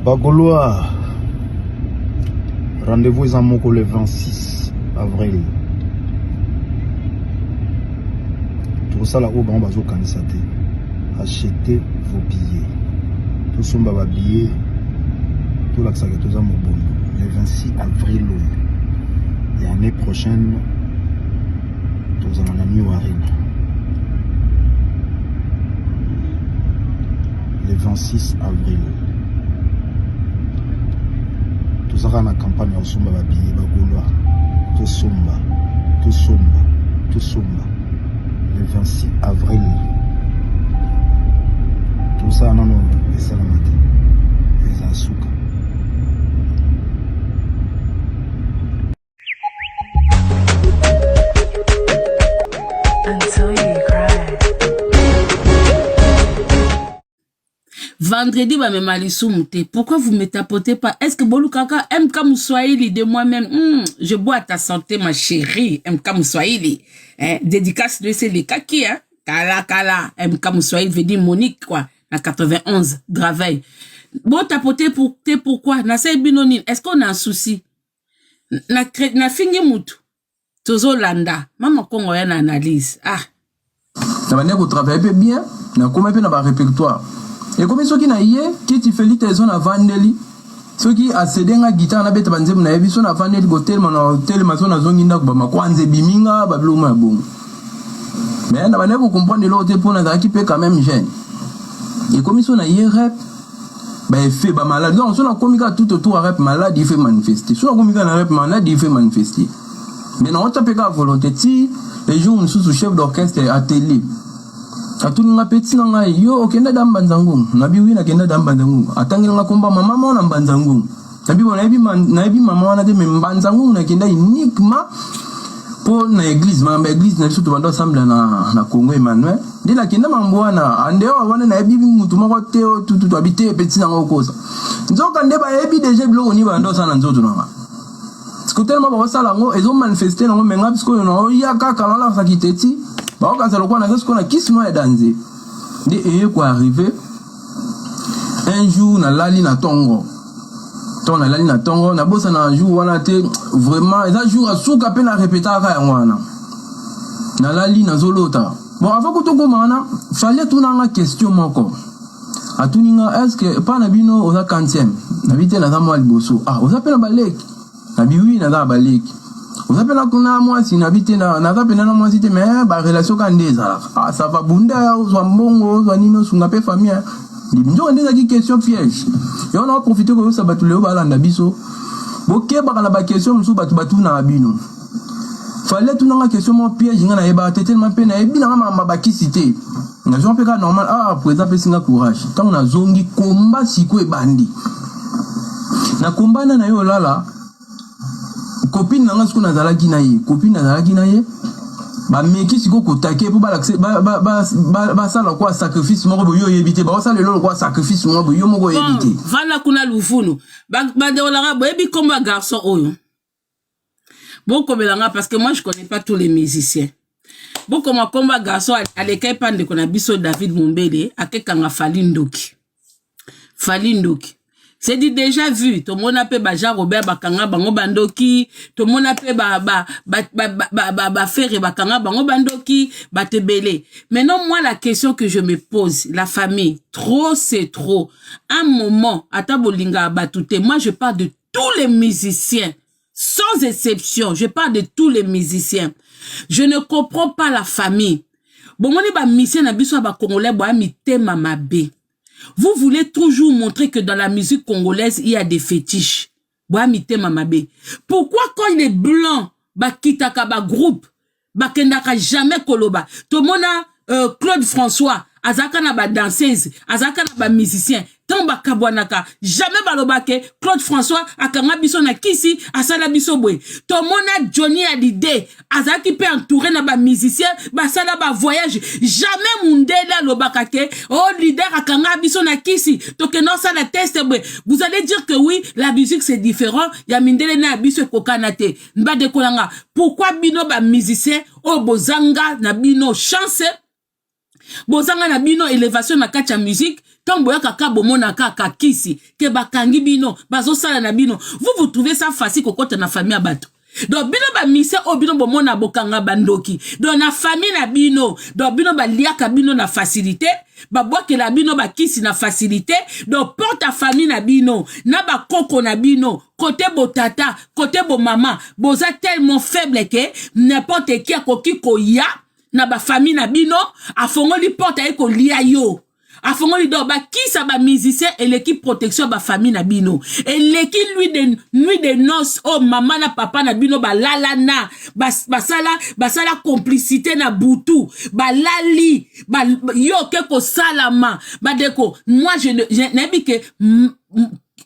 Bagolois, rendez-vous est à Moko le 26 avril. Tout ça là-haut, on va candidater. Achetez vos billets. Tout ça, on va billets. Tout là, ça va tout ça, le 26 avril. Et l'année prochaine, tout ça, on a mis au arène. Le 26 avril. Tout ça, on a campagne au Somba, billets, Bagolois. Tout Somba. Tout Somba. Tout Somba. Le 26 avril. Tout ça, non, les salamate, les asuka. Vendredi, va me malisumte. Pourquoi vous me tapotez pas? Est-ce que Bolou Kaka MK Moussoaili de moi-même? Je bois à ta santé, ma chérie. MK Moussoaili. Dédicace de ces kaki, hein? Kala. MK Moussoaili veut dire Monique, quoi. À 91, Draveil. Bon, tapoter pourquoi? Na say binonin. Est-ce qu'on a un souci? Na fingi mutu. Tozo landa. Maman Kongo yana analyse. Ah. Na manière qu'on travaille bien, na comment pe na ba répertoire. Et comme ceux qui na yé, qui tu fais tes zones à Vandeli, ceux qui a cédé la guitare na bête banze na yebi son à Vandeli go tellement zone zongi na ba makwanze biminga ba bluma bon. Mais na manière pour comprendre l'autre pour na qui peut quand même jeune. Et comme ils ont un rap, il fait malade. Donc, si on a commis tout autour de rap malade, il fait manifester. Si on a commis un rap malade, il fait manifester. Mais non, on tape à volonté. Si les jours où nous sommes chef d'orchestre à télé, à tout le monde petit, on a yo, ok, n'a d'am banzangou. Nabi oui, n'a qu'un d'am banzangou. Attends, on a combat maman, on a banzangou. Nabi on a vu maman, on a dit même banzangou, on a qu'un uniquement pour l'église. Mais l'église n'a surtout pas d'ensemble na Congo Emmanuel. Dès la kenda mamboana ande wana na bibi mutu moko te tout habité petit na ngokosa nzoka nde ba yebi déjà biloko ni bando sana nzoto na parce tellement ba sala ngo ezo manifester na ngo menga parce que no ya kaka la sakiteti ba ka sala kwa na ce qu'on a kismo ya danser de quoi arriver un jour na lali na tongo ton na lali na tongo na bossa na jour wana te vraiment et un jour a souka pe na répéter ka wana na lali na zolota. Bon, avant que tu commences, il fallait tout dans la question encore. À tout niveau, est-ce que pas nabino osa quantième, nabité na zamwa liboso. Ah, osa pe na balek. Nabiwi na za balek. Osa pe na kuna moi si nabité na za pe na moi si te mais ba relation kandeza. Ah, ça va bunda osa mbongo, osa nino sunga pe famille. Ndio ndeza ki question piège. Et on a profité que ça batuleo ba landa biso. Boké ba na ba question musu batu na abino. Fallait tout dans la question mon piège ngana eba tellement pe na ebi na mama bakisité na zo pe ka normal présent pe singa courage tant on a zongi komba siko e bandi na komba na yo lala copine na ngasko na zalaki na ye copine na zalaki na ye ba meki siko ko take pour ba sala quoi sacrifice moko boyo yebité ba sala lelo quoi sacrifice moko boyo moko yebité vala kuna lufunu ba de olara boyebi komba garçon oyo. Beaucoup parce que moi je connais pas tous les musiciens. Beaucoup comme garçon à l'école pande qu'on a biso David Mumbele à quelqu'un Falindoki. C'est dit déjà vu. Tout le monde appelle Baja Robert Bakanga Bango Bandoki. Tout le monde appelle ba Ferre Bakanga Bango Bandoki. Batebele. Maintenant moi la question que je me pose, la famille, trop c'est trop. Un moment, à Tabolinga Batouté, moi je parle de tous les musiciens. Sans exception, je parle de tous les musiciens. Je ne comprends pas la famille. Bon, on est ba musicien na biso ba congolais ba mité mamabe. Vous voulez toujours montrer que dans la musique congolaise il y a des fétiches. Ba mité mamabe. Pourquoi quand il est blanc, ba kitaka ba groupe, ba kendaka jamais koloba. Tout le monde Claude François, azaka na ba danseuse, azaka na ba musicien. Tamba kabwanaka jamais balobake Claude François akanga biso na kisi asala biso boy to mona Johnny Hallyday azaki pe entouré na ba musicien basala ba voyage jamais mundela lobaka ke oh leader akanga biso na kisi to ke non ça la test boy vous allez dire que oui la musique c'est différent ya mindele na biso kokanate mba de kolanga pourquoi bino ba musicien o bozanga na bino chance bozanga na bino élévation na kati ya musique tant boya kaka bomona kaka kisi ke bakangi bino bazosala na bino vous trouvez ça facile kokota na famille ya bato donc bino ba mise o bino bomona bokanga bandoki donc na famille na bino donc bino baliaka bino na facilité babwakela bino bakisi na facilité donc porte ta famille na bino na bakoko na bino côté botata côté bo mama boza tellement faible que n'importe qui akoki koya na ba famille na bino afongoli porte ay ko lia yo afongoli do ba kisa ba musicien et l'équipe protection ba famille na bino et l'équipe nuit de noces oh maman na papa na bino ba lala na basala complicité na butu ba lali ba yo ke ko salama ba deko moi je n'aime que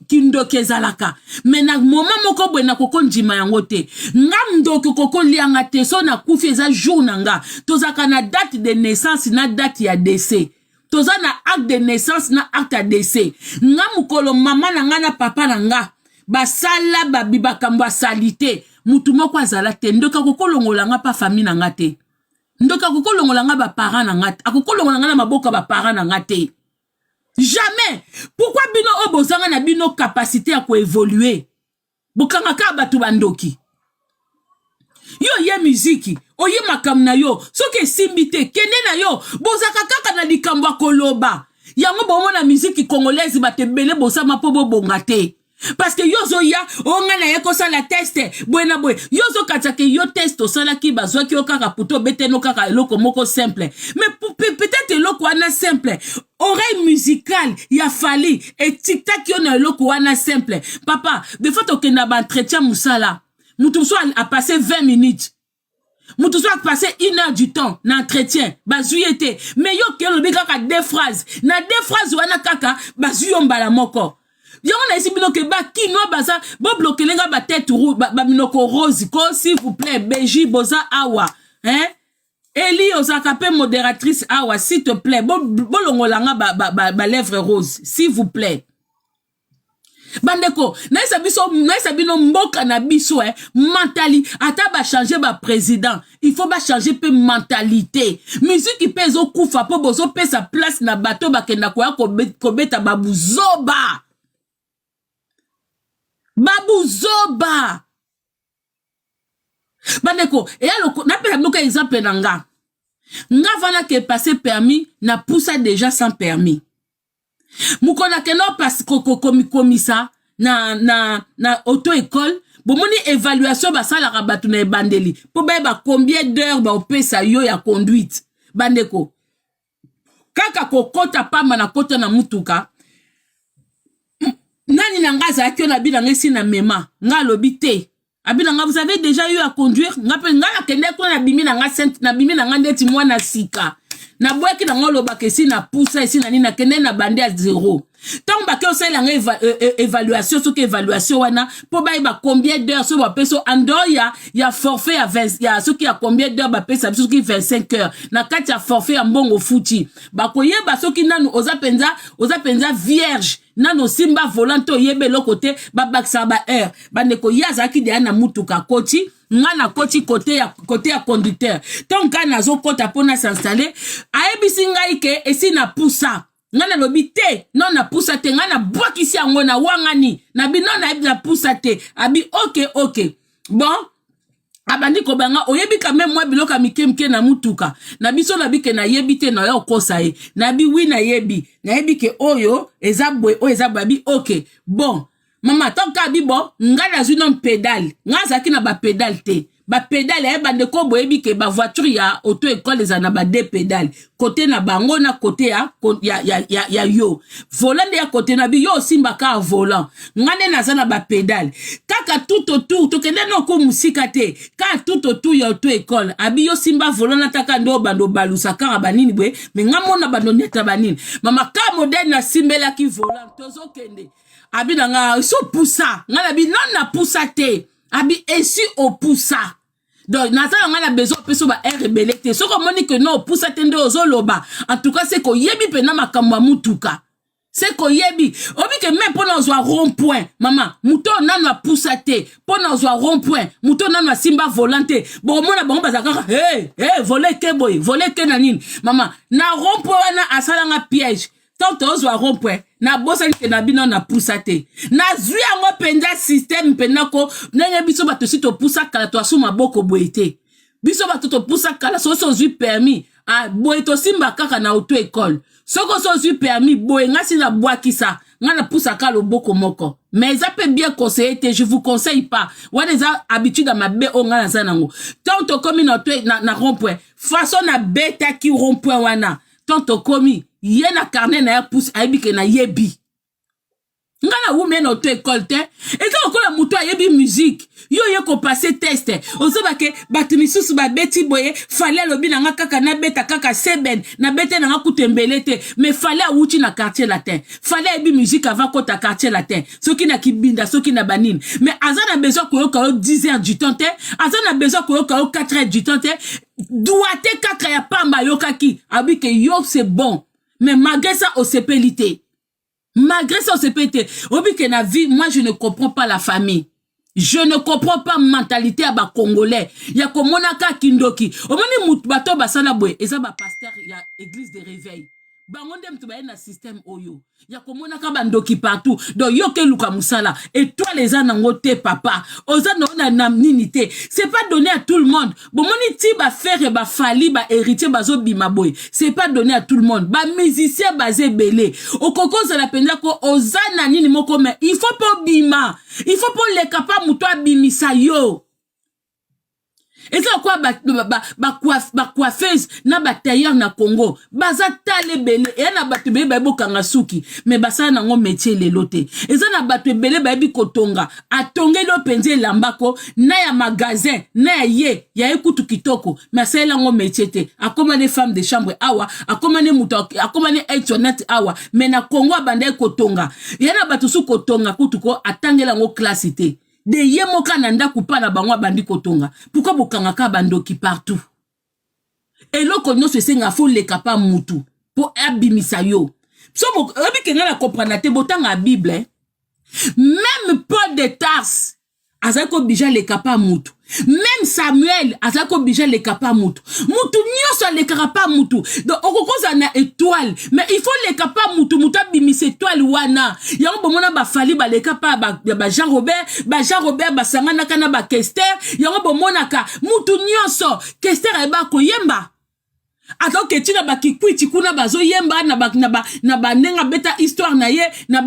kindoke zalaka mais na moment moko bwe na koko ndima yango te ngamdoke koko lianga te so na kufi eza jour nanga tozaka na date de naissance na date ya décès toza na acte de naissance na acte ya décès nga mukolo mama na nga na papa na nga basala babiba kamba salite mutu moko azala te ndoka koko longola nga pa famille na nga te ndoka koko longola nga ba parents na nga te akoko longola nga na maboka ba parents na nga te. Jamais. Pourquoi bino obozanga na bino capacité à évoluer? Bokanga ka batu bandoki. Yo ye musique, oye makam na yo, soke simbite, kende na yo, bozaka kaka na likambo koloba. Yango bomo na musique congolaise bate bele bosama po bongate. Parce que yozo ya onga na yeko sa la teste buena bwe yozo katake yo teste sala ki bazwa ki okaka puto beteno kaka eloko moko simple mais peut-être eloko wana simple oreille musicale ya fali et tic-tac yo na eloko wana simple papa de fois okenda ba entretien musala mutu so a passé 20 minutes mutu so a passé 1 heure du temps na entretien bazuyete mais yo ke lobi kaka deux phrases na deux phrases wana kaka bazuyo mbala moko. Yon a ici bino ke ba kino baza bo bloquer lenga ba tête rouge ba minoko rose ko s'il vous plaît beji boza awa hein Eli osakape modératrice awa s'il te plaît bo longolanga ba lèvre rose s'il vous plaît bandeko na isa bino mboka na biso mentali ata ba changer ba président il faut ba changer pe mentalité musique qui pèse au kufa po bozo pesa place na bateau bakenda ko beta babuzoba Babu Zoba. Bandeko, et alors, n'a pas un exemple nanga. Nga vana ke passé permis, na poussa déjà sans permis. Mukona ke no passe komisa na auto-école, bon moni évaluation ba sala rabatu na bandeli. Po ba combien d'heures ba opesa yo ya conduite. Bandeko. Kaka kokota pa na kota na mutuka. Nani nanga za kyo na bila ngesi na mema nga lobité abila nga vous avez déjà eu à conduire nga pe nga kende ko na bimi na nga sent na bimi na nga ndeti mwana sika na boeki na ngolo bakesi na poussa ici na nina kende na bande à zéro tant ba ke osala nga évaluation so ke évaluation wana po ba combien d'heures so ba peso andoya ya forfait à 20 ya so ki a combien d'heures ba pesa so ki 25 heures na kati ya forfait ya mbongo futi ba koyeba so ki nanu oza penza vierge nano simba volanto yebe lo côté ba baksa ba air bandeko yazaki de na mutuka koti ngana koti côté ya conducteur donc kana zo kota pona s'installer aebisi ngai ke esi na poussa ngana lobité non na poussa te ngana bwakisi yango na wangani na bino na poussa te abi ok bon abandi ko banga oyebi quand même moi biloka mikemke na mutuka na biso na bike na yebite na yo kosa e na bi wi na yebi ke oyo ezabwe o ezababi ok bon mama tonka bi bon ngala zuno pédale ngazaki na ba pédale te ba pédale e bande ko boyebi ke ba voiture ya auto école ezana ba deux pédale côté na bango na côté ya yo volant ya côté na bi yo simba ka volant ngane nazana ba pédale kaka tout autour to kende no ko musika te ka tout autour ya auto école abi yo simba volant na taka ndo bando balusa ka banini bwe me ngamona bando neta banini mama ka modèle na simbela ki volant tozo kende abi nga so poussa ngana bi non na poussa te abi esi au poussa donc nazala nga na besoin peso ba rebelle te so ko moni que non poussa te ndo ozoloba en tout cas c'est ko yebi pena makamwa mutuka c'est ko yebi obi que même pour pona ozwa rond-point mama muto nano apusa te pona ozwa rond-point muto nano asimba volante bomona bango bazaka voler ke boy voler ke na nini mama na rond-point wana asalanga piège tant ozwa rond-point na bosa ke na bino na pusa te na zwi yango penza système penako ndenge biso bato si to pusa kala to asuma boko boyete biso bato to pusa kala so zwi permis boye to simba kaka na auto école soko so zwi permis boye ngasi na bwakisa ngana pusa kala boko moko mais ça peut bien conseiller je vous conseille pas wana eza habitude à mabe o ngana zanango tant to komi na rond-point façon na beta ki rond-point wana tant to komi yena carnet na ya pousse aibike na yebi ngana wu mena auto école te et quand on la muto yebi musique yo ko passer test ozoba ke batimisusu ba beti boye fallait lobi na kaka na beta kaka seben na bete na kutembele te mais fallait wuti na quartier latin fallait yebi musique avant ko ta quartier latin soki na kibinda soki na banine mais azana besoin ko yo 10 heures du temps te azana besoin ko yo 4 heures du temps te doite kaka ya pamba yo kaki abike yo c'est bon mais malgré ça au CPLité malgré ça, on se pète. Obi que na vie, moi je ne comprends pas la famille. Je ne comprends pas mentalité à ba Congolais. Ya ko monaka kindoki. Omoni mutbato basala boy. Et ça ba pasteur ya église de réveil. Bangonde mtu ba na système oyo. Ya ko monaka bandoki partout. Donc yo ke luka musala. Et toi les anangote papa. Oza na na ninité. C'est pas donné à tout le monde. Bon moni ti ba faire ba fali ba héritier bazo bima boy. C'est pas donné à tout le monde. Ba musicien basé belé. Okoko za la penda ko oza na nini moko mais il faut pas bima. Il faut pas les capables muto bimisa yo. Et ça quoi ba coiffeuse na ba tailleur na Congo baza tale belé et na ba tebe ba bokanga suki mais basa na ngo métier leloté et ça na ba tebele ba bi kotonga atonge lo penze lambako na ya magasin na ye ya ekutu kitoko mais ça la ngo métier te akoma les femmes de chambre awa akoma ne muto akoma ne internet awa mais na Congo bande kotonga ya na batu su kotonga kutuko atangela ngo classité de yemoka nanda kupana bangwa bandi kotonga pourquoi bokanga ka bandoki partout et loko no se senga fo le kapa mutu pour abimisa yo so obi kenga la comprendre te botanga bible même Paul de Tarse azako bija le kapa mutu même Samuel azako bija le kapa mutu nyoso le kapa mutu donc okokoza na étoile mais il faut le kapa mutu bimise étoile wana yango bomona ba fali ba le kapa ba Jean Robert ba sangana kana ba Kester yango bomona ka mutu nyoso Kester eba ko yemba atoko tina ba kikwiti kuna bazo yemba na ba nenga beta histoire na ye na